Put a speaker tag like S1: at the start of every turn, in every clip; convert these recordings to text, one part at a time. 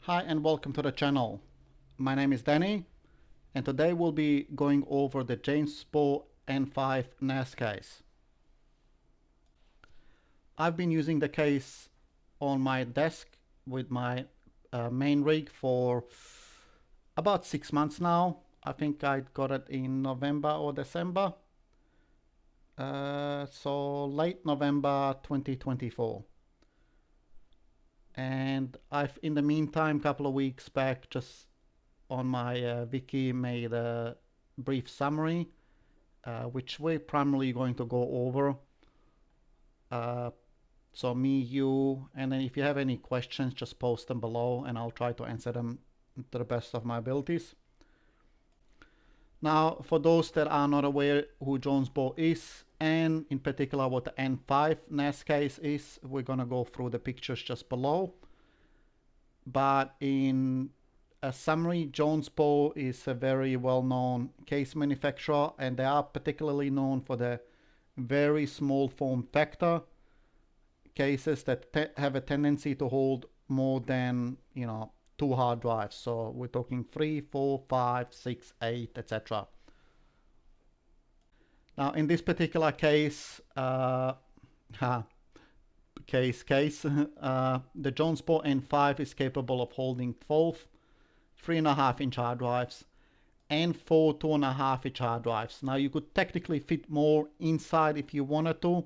S1: Hi and welcome to the channel. My name is Danny and today we'll be going over the Jonsbo N5 NAS case. I've been using the case on my desk with my main rig for about 6 months now. I think I got it in November or December. So late November 2024. And I've in the meantime couple of weeks back just on my wiki made a brief summary which we're primarily going to go over. So me, you, and then if you have any questions just post them below and I'll try to answer them to the best of my abilities. Now for those that are not aware who Jonsbo is and in particular what the N5 NAS case is, we're gonna go through the pictures just below. But in a summary, Jonsbo is a very well-known case manufacturer and they are particularly known for the very small form factor cases that have a tendency to hold more than 2 hard drives. So we're talking 3, 4, 5, 6, 8, etc. Now in this particular case, the Jonsbo N5 is capable of holding 12 3.5-inch hard drives and 4 2.5-inch hard drives. Now you could technically fit more inside if you wanted to,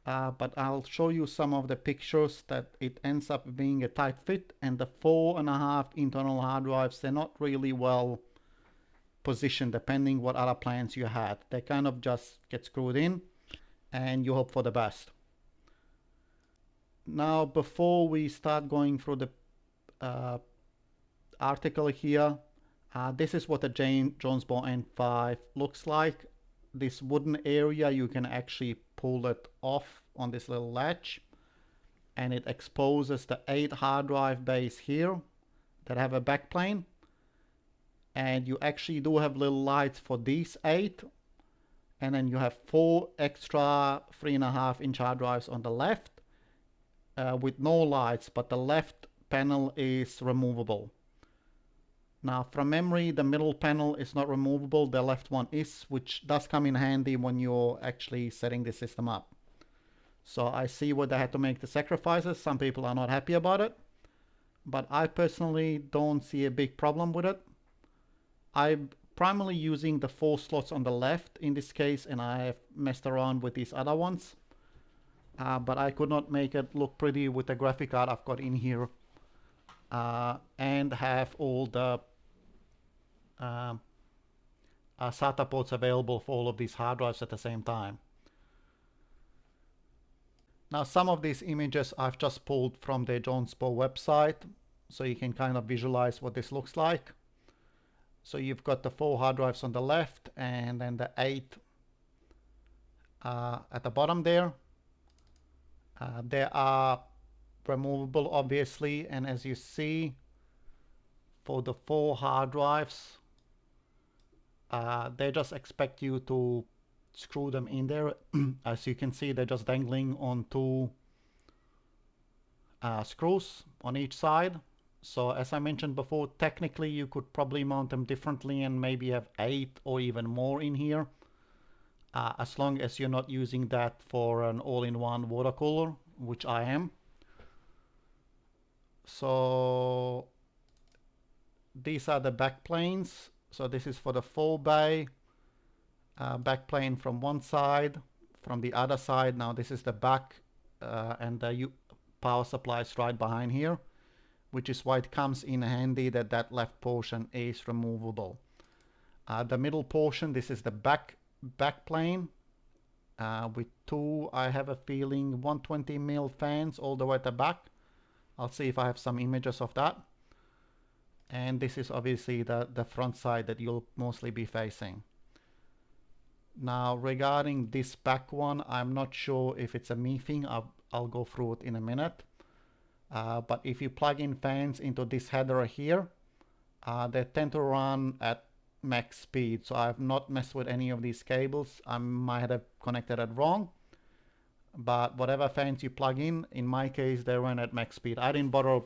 S1: but I'll show you some of the pictures that it ends up being a tight fit, and the 4.5 internal hard drives, they're not really well positioned depending what other plans you had. They kind of just get screwed in and you hope for the best. Now before we start going through the article here, this is what the Jonsbo N5 looks like. This wooden area, you can actually pull it off on this little latch and it exposes the 8 hard drive bays here that have a backplane, and you actually do have little lights for these 8, and then you have 4 extra 3.5-inch hard drives on the left with no lights, but the left panel is removable. Now from memory the middle panel is not removable, the left one is, which does come in handy when you're actually setting the system up. So I see where they had to make the sacrifices. Some people are not happy about it, but I personally don't see a big problem with it. I'm primarily using the 4 slots on the left in this case, and I have messed around with these other ones, but I could not make it look pretty with the graphic card I've got in here and have all the SATA ports available for all of these hard drives at the same time. Now some of these images I've just pulled from the Jonsbo website, so you can kind of visualize what this looks like. So you've got the 4 hard drives on the left and then the 8 at the bottom there. They are removable obviously, and as you see for the 4 hard drives, they just expect you to screw them in there. As you can see, they're just dangling on 2 screws on each side. So as I mentioned before, technically you could probably mount them differently and maybe have 8 or even more in here, as long as you're not using that for an all-in-one water cooler, which I am. So these are the back planes. So this is for the 4 bay backplane from one side, from the other side. Now this is the back and the power supply is right behind here, which is why it comes in handy that that left portion is removable. The middle portion, this is the backplane with 2, I have a feeling 120mm fans all the way at the back. I'll see if I have some images of that. And this is obviously the front side that you'll mostly be facing. Now regarding this back one, I'm not sure if it's a me thing. I'll go through it in a minute. But if you plug in fans into this header here, they tend to run at max speed. So I've not messed with any of these cables. I might have connected it wrong. But whatever fans you plug in my case, they run at max speed. I didn't bother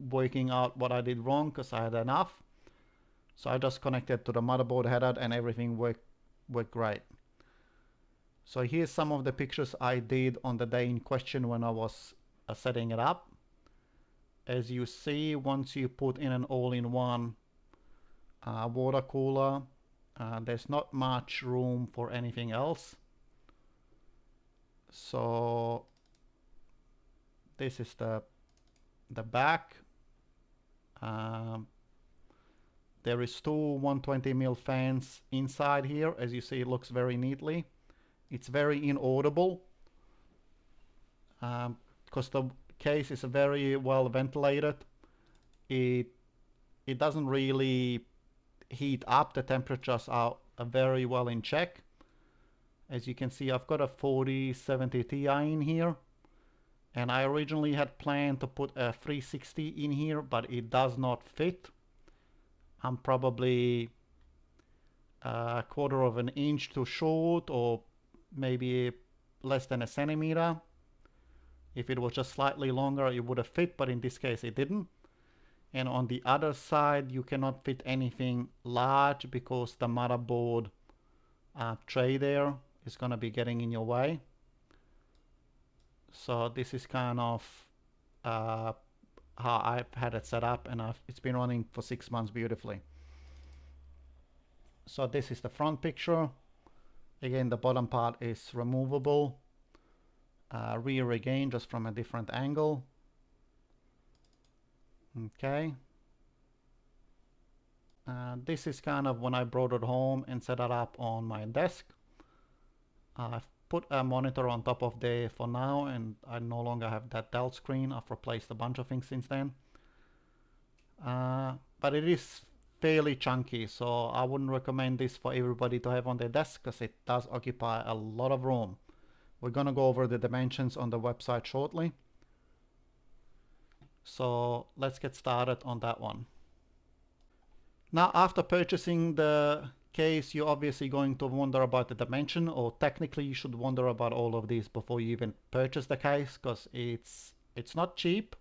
S1: working out what I did wrong because I had enough. So I just connected to the motherboard header and everything worked great. So here's some of the pictures I did on the day in question when I was setting it up. As you see, once you put in an all-in-one water cooler, there's not much room for anything else. So this is the back. There is two 120mm fans inside here. As you see, it looks very neatly. It's very inaudible because the case is very well ventilated. It doesn't really heat up. The temperatures are very well in check. As you can see, I've got a 4070 Ti in here, and I originally had planned to put a 360 in here, but it does not fit. I'm probably a quarter of an inch too short, or maybe less than a centimeter. If it was just slightly longer, it would have fit, but in this case it didn't. And on the other side, you cannot fit anything large because the motherboard tray there is going to be getting in your way. So this is kind of how I've had it set up, and it's been running for 6 months beautifully. So this is the front picture. Again, the bottom part is removable. Rear again, just from a different angle. Okay. This is kind of when I brought it home and set it up on my desk. I've put a monitor on top of there for now, and I no longer have that Dell screen. I've replaced a bunch of things since then. But it is fairly chunky, so I wouldn't recommend this for everybody to have on their desk because it does occupy a lot of room. We're going to go over the dimensions on the website shortly. So let's get started on that one. Now, after purchasing the case, you're obviously going to wonder about the dimension, or technically you should wonder about all of these before you even purchase the case, because it's not cheap.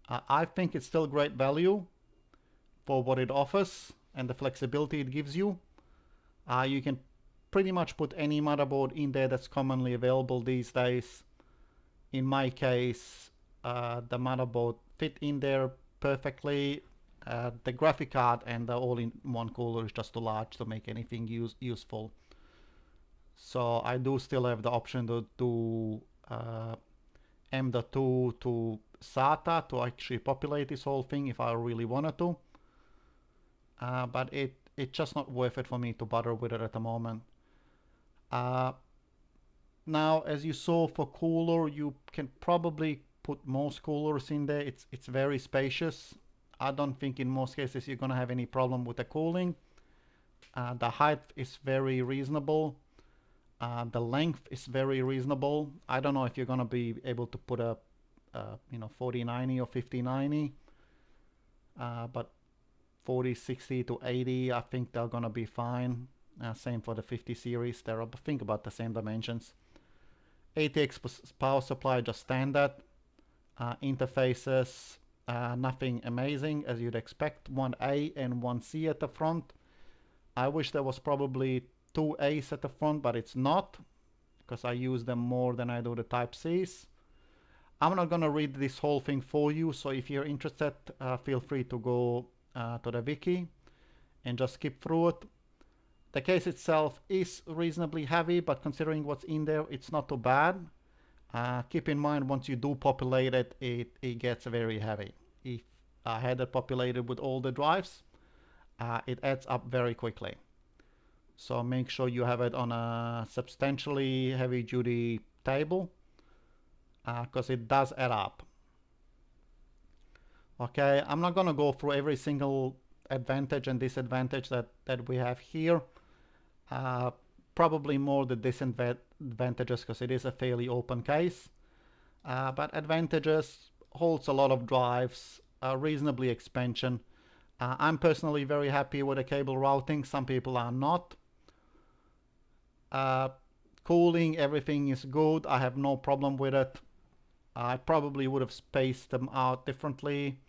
S1: I think it's still great value for what it offers and the flexibility it gives you. You can pretty much put any motherboard in there that's commonly available these days. In my case, the motherboard fit in there perfectly. The graphic card and the all-in-one cooler is just too large to make anything useful. So I do still have the option to do M.2 to SATA to actually populate this whole thing if I really wanted to. But it's just not worth it for me to bother with it at the moment. Now, as you saw for cooler, you can probably put most coolers in there. It's very spacious. I don't think in most cases you're going to have any problem with the cooling. The height is very reasonable. The length is very reasonable. I don't know if you're going to be able to put a 4090 or 5090, but 4060 to 80, I think they're going to be fine. Same for the 50 series. They're, I think, about the same dimensions. ATX power supply, just standard. Interfaces, nothing amazing as you'd expect. One A and one C at the front. I wish there was probably two A's at the front, but it's not, because I use them more than I do the Type C's. I'm not going to read this whole thing for you, so if you're interested, feel free to go to the wiki and just skip through it. The case itself is reasonably heavy, but considering what's in there, it's not too bad. Keep in mind, once you do populate it, it gets very heavy. If I had it populated with all the drives, it adds up very quickly. So make sure you have it on a substantially heavy-duty table, because it does add up. Okay, I'm not going to go through every single advantage and disadvantage that we have here. Probably more the disadvantages, because it is a fairly open case. But advantages: holds a lot of drives, reasonably expansion. I'm personally very happy with the cable routing. Some people are not. Cooling, everything is good. I have no problem with it. I probably would have spaced them out differently.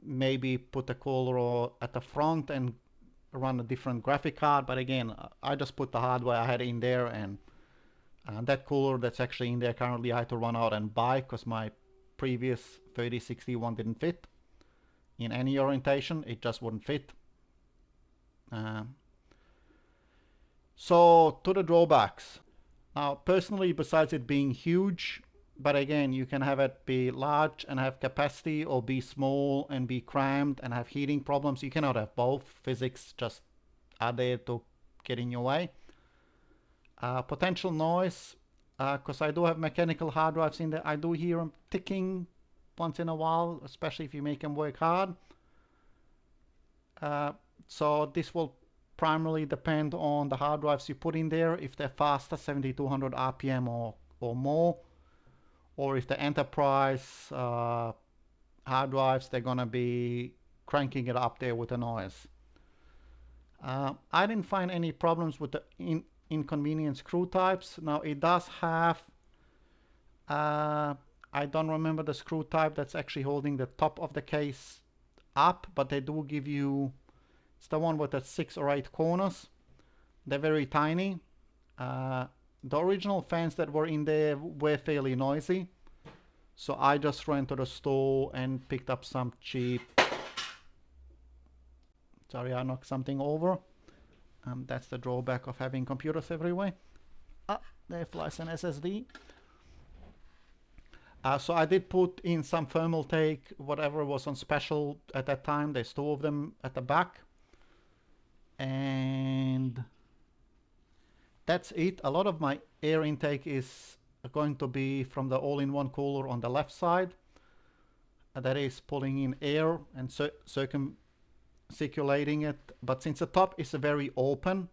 S1: maybe put a cooler at the front and run a different graphic card. But again, I just put the hardware I had in there, and that cooler that's actually in there currently I had to run out and buy because my previous 3060 one didn't fit in any orientation. It just wouldn't fit. So to the drawbacks. Now personally, besides it being huge, but again, you can have it be large and have capacity, or be small and be crammed and have heating problems. You cannot have both. Physics just are there to get in your way. Potential noise, because I do have mechanical hard drives in there. I do hear them ticking once in a while, especially if you make them work hard. So this will primarily depend on the hard drives you put in there, if they're faster, 7200 RPM or more, or if the enterprise hard drives, they're gonna be cranking it up there with the noise. I didn't find any problems with the inconvenient screw types. Now it does have, I don't remember the screw type that's actually holding the top of the case up, but they do give you, it's the one with the 6 or 8 corners. They're very tiny. The original fans that were in there were fairly noisy, so I just ran to the store and picked up some cheap, sorry, I knocked something over. That's the drawback of having computers everywhere. There flies an SSD. So I did put in some thermal take, whatever was on special at that time. There's 2 of them at the back. And that's it. A lot of my air intake is going to be from the all-in-one cooler on the left side. That is pulling in air and circulating it. But since the top is very open,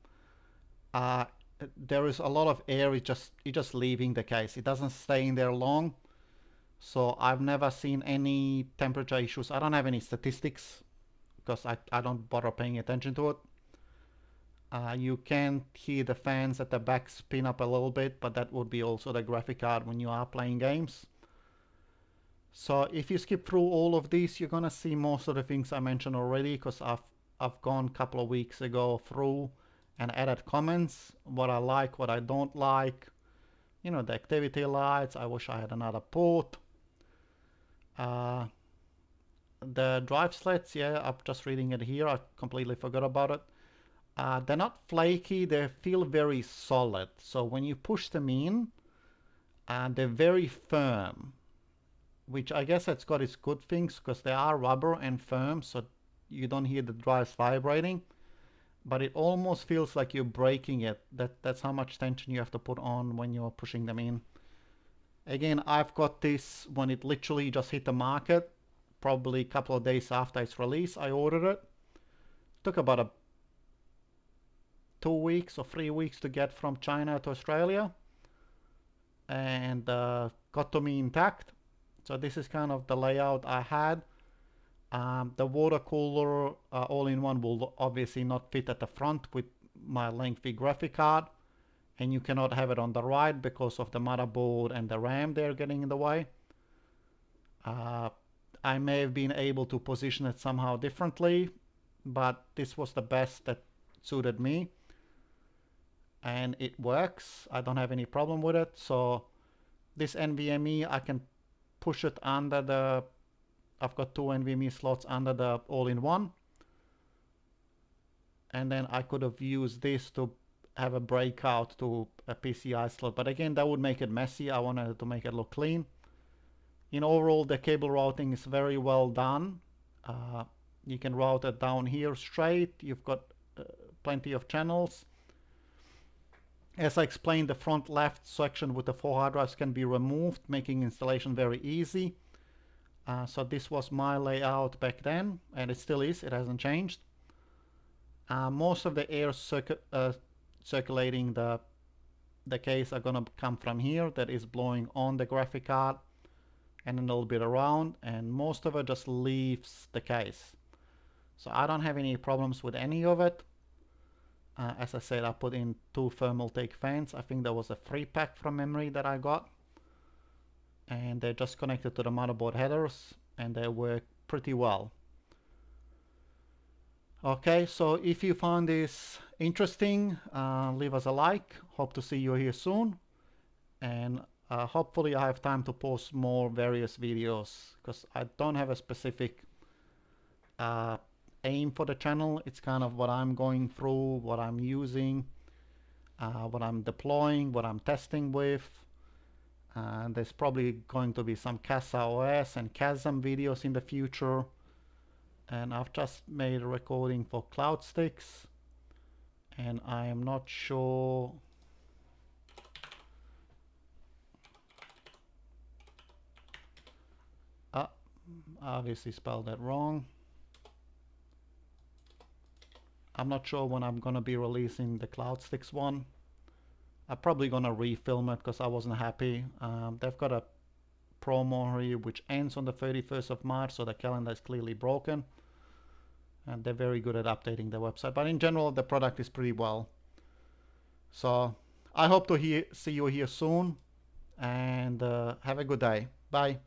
S1: there is a lot of air. It's just leaving the case. It doesn't stay in there long. So I've never seen any temperature issues. I don't have any statistics because I don't bother paying attention to it. You can hear the fans at the back spin up a little bit, but that would be also the graphic card when you are playing games. So if you skip through all of these, you're gonna see most of the things I mentioned already, because I've gone a couple of weeks ago through and added comments, what I like, what I don't like. You know, the activity lights, I wish I had another port. The drive slats, yeah, I'm just reading it here, I completely forgot about it. They're not flaky, they feel very solid. So when you push them in, they're very firm, which I guess that's got its good things, because they are rubber and firm, so you don't hear the drives vibrating. But it almost feels like you're breaking it. That's how much tension you have to put on when you're pushing them in. Again, I've got this when it literally just hit the market, probably a couple of days after its release. I ordered it. Took about 2 weeks or 3 weeks to get from China to Australia, and got to me intact. So this is kind of the layout I had. The water cooler all-in-one will obviously not fit at the front with my lengthy graphic card, and you cannot have it on the right because of the motherboard and the RAM there getting in the way. I may have been able to position it somehow differently, but this was the best that suited me, and it works. I don't have any problem with it. So this NVMe, I can push it under the, I've got 2 NVMe slots under the all-in-one, and then I could have used this to have a breakout to a PCIe slot, but again, that would make it messy. I wanted to make it look clean. In overall, the cable routing is very well done. You can route it down here straight. You've got plenty of channels. As I explained, the front left section with the 4 hard drives can be removed, making installation very easy. So this was my layout back then, and it still is. It hasn't changed. Most of the air circulating the case are gonna come from here. That is blowing on the graphic card and a little bit around, and most of it just leaves the case. So I don't have any problems with any of it. As I said, I put in 2 thermal take fans. I think there was a 3-pack from memory that I got, and they're just connected to the motherboard headers, and they work pretty well. Okay, so if you found this interesting, leave us a like. Hope to see you here soon, and hopefully I have time to post more various videos, because I don't have a specific aim for the channel. It's kind of what I'm going through, what I'm using, what I'm deploying, what I'm testing with. And there's probably going to be some Casa OS and CASM videos in the future. And I've just made a recording for CloudSticks, and I am not sure. Obviously spelled that wrong. I'm not sure when I'm gonna be releasing the CloudSticks one. I'm probably gonna refilm it because I wasn't happy. They've got a promo here which ends on the 31st of March, so the calendar is clearly broken. And they're very good at updating their website. But in general, the product is pretty well. So I hope to see you here soon, and have a good day. Bye.